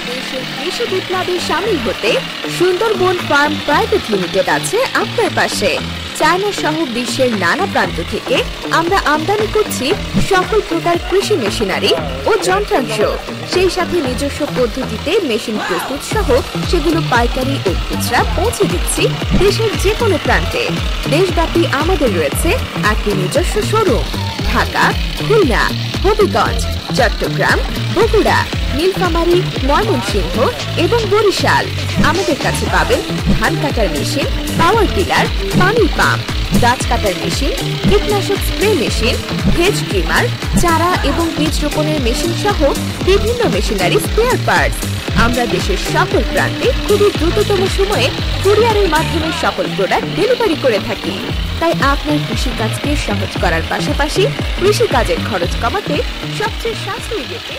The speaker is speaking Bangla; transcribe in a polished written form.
দেশের কৃষি বিপ্লবে শামিল হতে সুন্দরবন ফার্ম প্রাইভেট লিমিটেড আছে আপনার পাশে। চায়না সহ বিশ্বের নানা প্রান্ত থেকে আমরা আমদানি করছি সকল প্রকার কৃষি মেশিনারি ও যন্ত্রাংশ, সেই সাথে নিজস্ব পদ্ধতিতে মেশিন প্রস্তুত সহ সেগুলো পাইকারি ও খুচরা পৌঁছে দিচ্ছি দেশের যে কোনো প্রান্তে। দেশব্যাপী আমাদের রয়েছে একটি নিজস্ব শোরুম ঢাকা, খুলনা, হবিগঞ্জ, চট্টগ্রাম, বগুড়া, নীলফামারী, ময়মনসিংহ এবং বরিশাল। আমাদের কাছে পাবেন ধান কাটার মেশিন, পাওয়ার টিলার, পানির পাম্প, গাছ কাটার মেশিন, কীটনাশক স্প্রে মেশিন, ভেজ ট্রিমার, চারা এবং বীজ রোপণের মেশিন সহ বিভিন্ন মেশিনারি স্পেয়ার পার্টস। আমরা দেশের সকল প্রান্তে খুবই দ্রুততম সময়ে কুরিয়ারের মাধ্যমে সকল প্রোডাক্ট ডেলিভারি করে থাকি। তাই আপনার কৃষিকাজকে সহজ করার পাশাপাশি কৃষিকাজের খরচ কমাতে সবচেয়ে সাশ্রয়ী রেটে